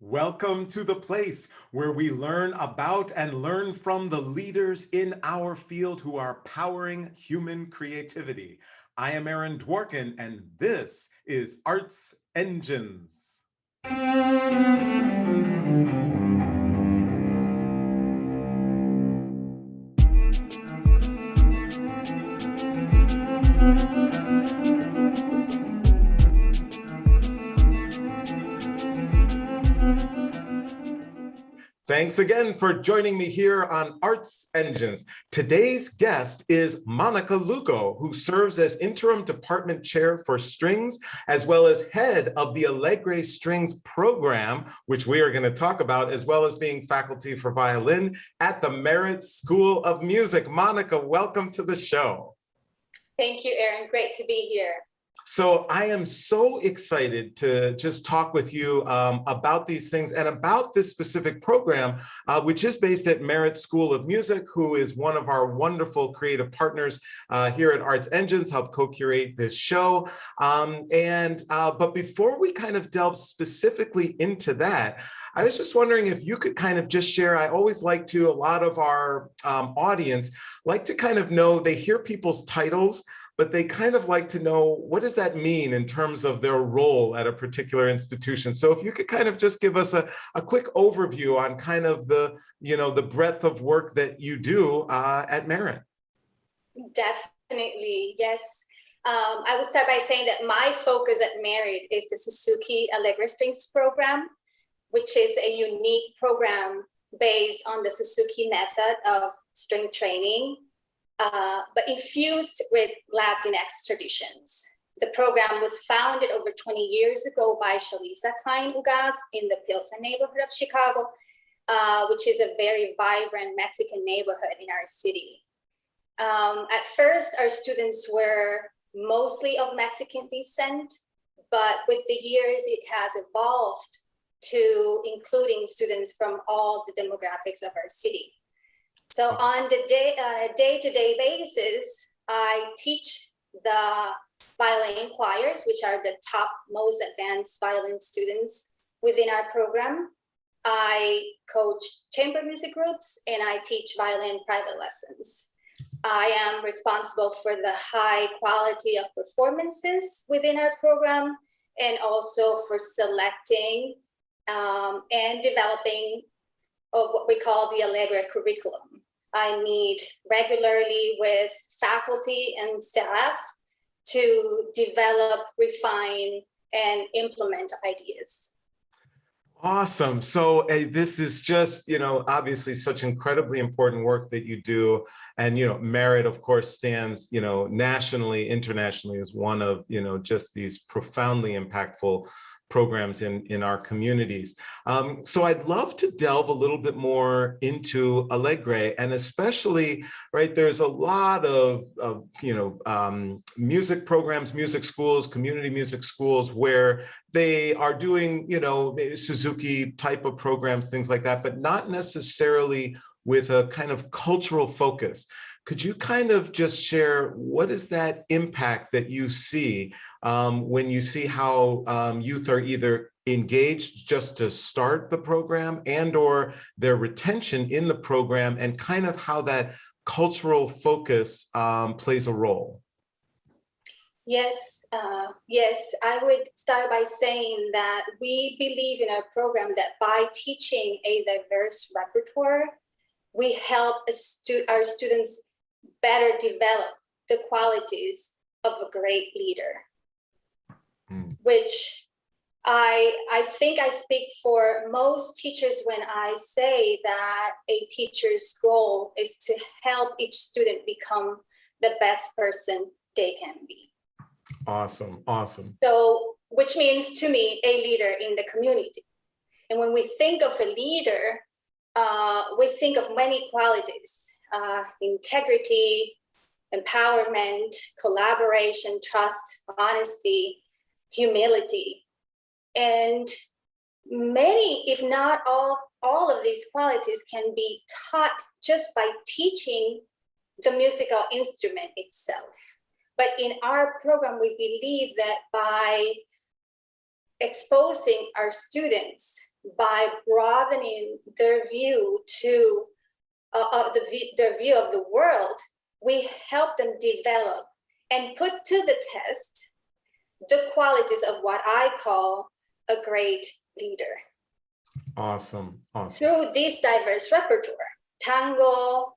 Welcome to the place where we learn about and learn from the leaders in our field who are powering human creativity. I am Aaron Dworkin, and this is Arts Engines. Thanks again for joining me here on Arts Engines. Today's guest is Mónica Lugo, who serves as Interim Department Chair for Strings, as well as head of the Alegre Strings program, which we are going to talk about, as well as being faculty for violin at the Merit School of Music. Mónica, welcome to the show. Thank you, Aaron. Great to be here. So I am so excited to just talk with you about these things and about this specific program, which is based at Merit School of Music, who is one of our wonderful creative partners here at Arts Engines, helped co-curate this show. But before we kind of delve specifically into that, I was just wondering if you could kind of just share. I always like to, a lot of our audience like to kind of know, they hear people's titles, but they kind of like to know, what does that mean in terms of their role at a particular institution? So if you could kind of just give us a quick overview on kind of the breadth of work that you do at Merit. Definitely, yes. I will start by saying that my focus at Merit is the Suzuki Alegre Strings program, which is a unique program based on the Suzuki method of string training, but infused with Latinx traditions. The program was founded over 20 years ago by Shalisa Tain Ugaz in the Pilsen neighborhood of Chicago, which is a very vibrant Mexican neighborhood in our city. At first, our students were mostly of Mexican descent, but with the years, it has evolved to including students from all the demographics of our city. So on a day-to-day basis, I teach the violin choirs, which are the top most advanced violin students within our program. I coach chamber music groups and I teach violin private lessons. I am responsible for the high quality of performances within our program and also for selecting and developing of what we call the Alegre curriculum. I meet regularly with faculty and staff to develop, refine, and implement ideas. Awesome. So this is just, obviously such incredibly important work that you do. And, Merit, of course, stands, nationally, internationally as one of, just these profoundly impactful programs in our communities. So I'd love to delve a little bit more into Alegre, and especially, right, there's a lot of music programs, music schools, community music schools where they are doing, Suzuki type of programs, things like that, but not necessarily with a kind of cultural focus. Could you kind of just share what is that impact that you see when you see how youth are either engaged just to start the program and or their retention in the program, and kind of how that cultural focus plays a role? Yes, I would start by saying that we believe in our program that by teaching a diverse repertoire, we help our students better develop the qualities of a great leader, which I think I speak for most teachers when I say that a teacher's goal is to help each student become the best person they can be. Awesome, awesome. So, which means to me, a leader in the community. And when we think of a leader, we think of many qualities: integrity, empowerment, collaboration, trust, honesty, humility. And many, if not all of these qualities can be taught just by teaching the musical instrument itself. But in our program, we believe that by exposing our students by broadening their view to their view of the world, we help them develop and put to the test the qualities of what I call a great leader. Awesome. Through this diverse repertoire: tango,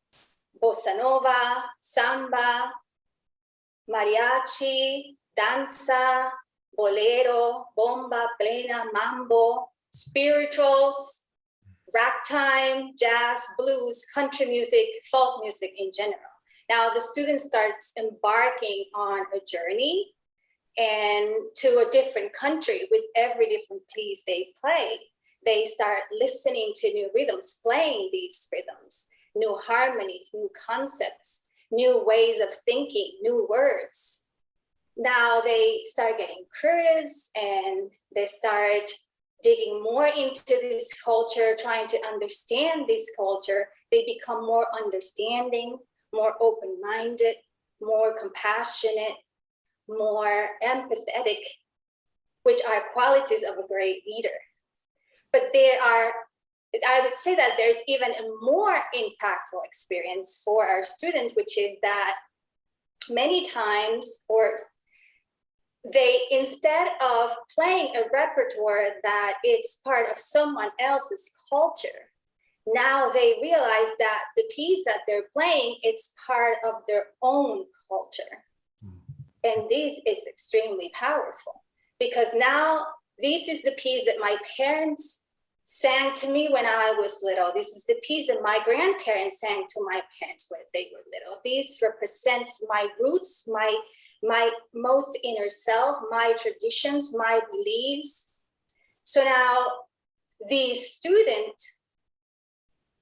bossa nova, samba, mariachi, danza, bolero, bomba, plena, mambo, spirituals, ragtime, jazz, blues, country music, folk music in general. Now the student starts embarking on a journey and to a different country with every different piece they play. They start listening to new rhythms, playing these rhythms, new harmonies, new concepts, new ways of thinking, new words. Now they start getting curious and they start digging more into this culture, trying to understand this culture. They become more understanding, more open-minded, more compassionate, more empathetic, which are qualities of a great leader. But I would say that there's even a more impactful experience for our students, which is that many times, they, instead of playing a repertoire that it's part of someone else's culture, now they realize that the piece that they're playing, it's part of their own culture. And this is extremely powerful because now this is the piece that my parents sang to me when I was little. This is the piece that my grandparents sang to my parents when they were little. This represents my roots, my most inner self, my traditions, my beliefs. So now the student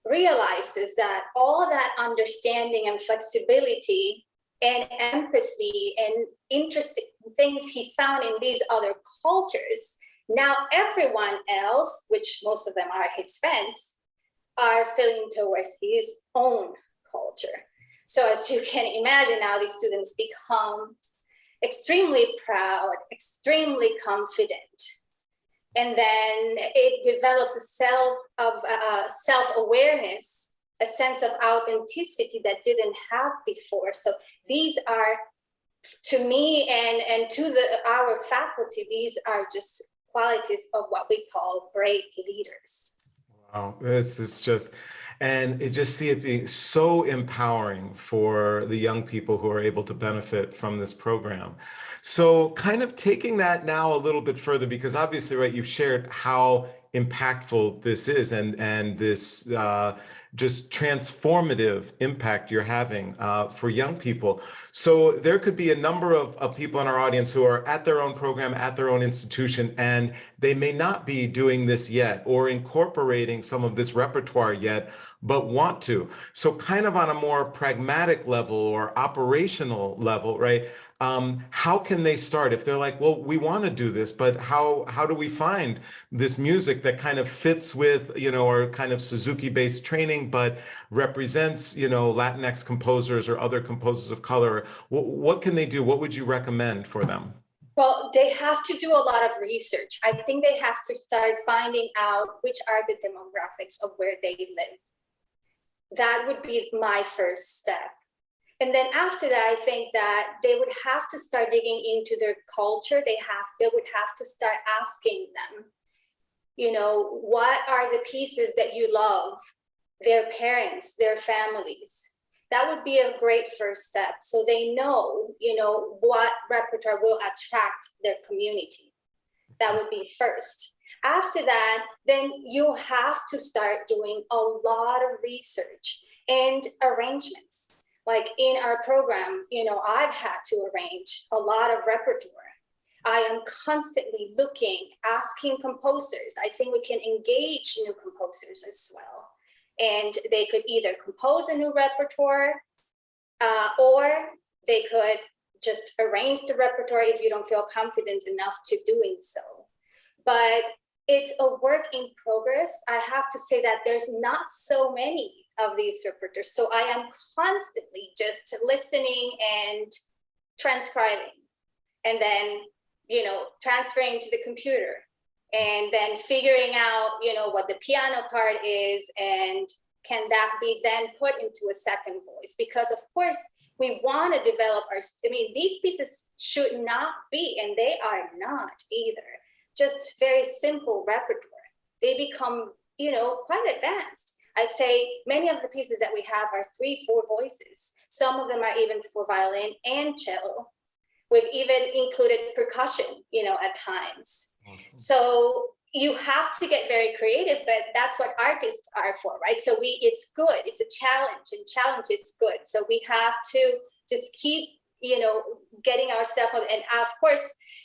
realizes that all that understanding and flexibility and empathy and interesting things he found in these other cultures, now everyone else, which most of them are his friends, are feeling towards his own culture. So as you can imagine, now these students become extremely proud, extremely confident. And then it develops a self-awareness, a sense of authenticity that didn't have before. So these are, to me and to our faculty, these are just qualities of what we call great leaders. Wow, this is just, and it just see it being so empowering for the young people who are able to benefit from this program. So kind of taking that now a little bit further, because obviously, right, you've shared how impactful this is and this just transformative impact you're having for young people. So there could be a number of people in our audience who are at their own program, at their own institution, and they may not be doing this yet or incorporating some of this repertoire yet, but want to. So kind of on a more pragmatic level or operational level, right? How can they start if they're like, well, we want to do this, but how do we find this music that kind of fits with, our kind of Suzuki-based training, but represents, Latinx composers or other composers of color? What can they do? What would you recommend for them? Well, they have to do a lot of research. I think they have to start finding out which are the demographics of where they live. That would be my first step. And then after that, I think that they would have to start digging into their culture. They would have to start asking them, what are the pieces that you love, their parents, their families. That would be a great first step. So they know, what repertoire will attract their community. That would be first. After that, then you'll have to start doing a lot of research and arrangements. Like in our program, I've had to arrange a lot of repertoire. I am constantly looking, asking composers. I think we can engage new composers as well. And they could either compose a new repertoire or they could just arrange the repertoire if you don't feel confident enough to doing so. But it's a work in progress. I have to say that there's not so many of these repertoires. So I am constantly just listening and transcribing and then, transferring to the computer and then figuring out, what the piano part is, and can that be then put into a second voice? Because of course we want to develop these pieces should not be, and they are not either, just very simple repertoire. They become, quite advanced. I'd say many of the pieces that we have are 3-4 voices. Some of them are even for violin and cello. We've even included percussion, at times. Mm-hmm. So you have to get very creative, but that's what artists are for, right? So it's good. It's a challenge, and challenge is good. So we have to just keep, getting ourselves, and of course,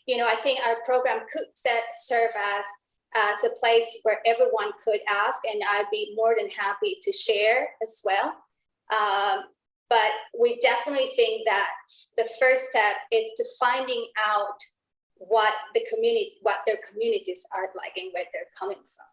I think our program could serve as a place where everyone could ask, and I'd be more than happy to share as well. But we definitely think that the first step is to finding out what their communities are like and where they're coming from.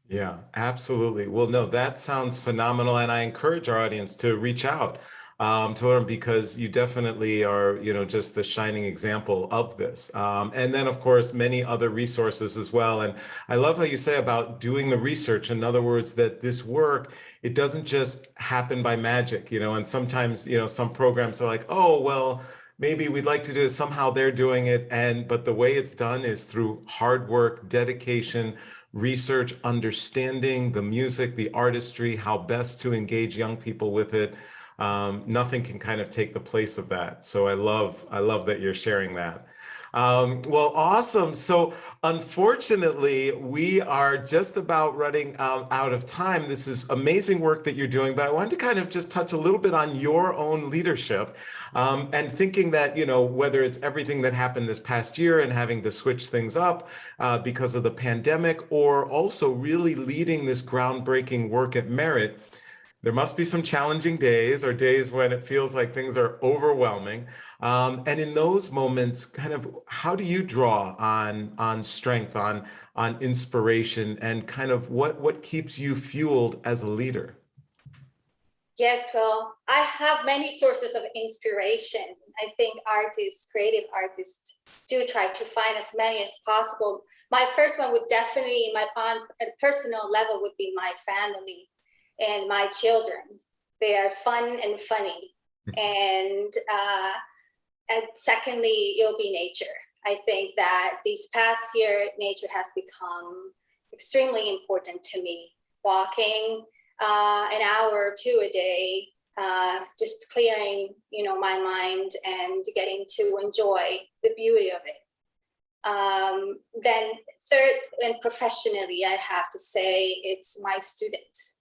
Yeah, absolutely. Well, no, that sounds phenomenal. And I encourage our audience to reach out to learn, because you definitely are, just the shining example of this. And then, of course, many other resources as well. And I love how you say about doing the research. In other words, that this work, it doesn't just happen by magic, and sometimes, some programs are like, oh, well, maybe we'd like to do it. Somehow they're doing it. But the way it's done is through hard work, dedication, research, understanding the music, the artistry, how best to engage young people with it. Nothing can kind of take the place of that. So I love that you're sharing that. Well, awesome. So unfortunately, we are just about running out of time. This is amazing work that you're doing, but I wanted to kind of just touch a little bit on your own leadership, and thinking that, whether it's everything that happened this past year and having to switch things up because of the pandemic, or also really leading this groundbreaking work at Merit. There must be some challenging days, or days when it feels like things are overwhelming. And in those moments, kind of, how do you draw on strength, on inspiration, and kind of what keeps you fueled as a leader? Yes, well, I have many sources of inspiration. I think creative artists do try to find as many as possible. My first one would definitely, on a personal level, would be my family and my children. They are fun and funny. And secondly, it'll be nature. I think that this past year, nature has become extremely important to me. Walking an hour or two a day, just clearing, my mind and getting to enjoy the beauty of it. Then third, and professionally, I have to say, it's my students.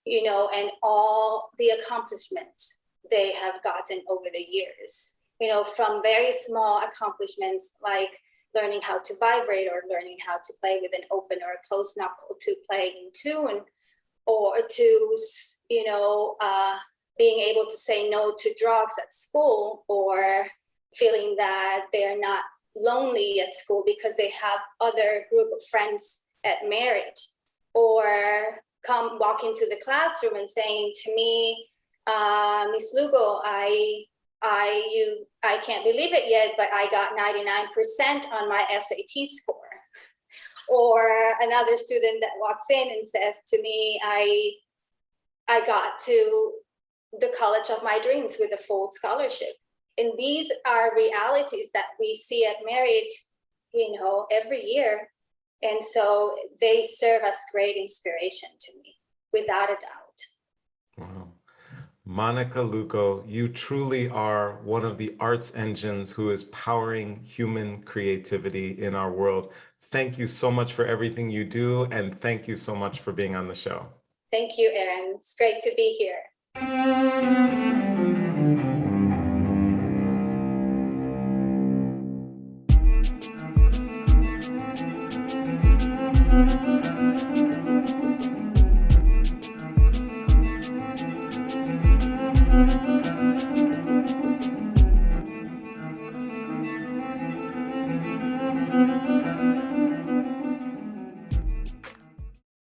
And all the accomplishments they have gotten over the years, from very small accomplishments like learning how to vibrate, or learning how to play with an open or a closed knuckle, to play in tune, or to, being able to say no to drugs at school, or feeling that they're not lonely at school because they have other group of friends at Merit, or come walk into the classroom and saying to me, Miss Lugo, I can't believe it yet, but I got 99% on my SAT score. Or another student that walks in and says to me, I got to the college of my dreams with a full scholarship. And these are realities that we see at Merit, every year. And so they serve as great inspiration to me, without a doubt. Wow. Mónica Lugo, you truly are one of the arts engines who is powering human creativity in our world. Thank you so much for everything you do, and thank you so much for being on the show. Thank you, Aaron. It's great to be here.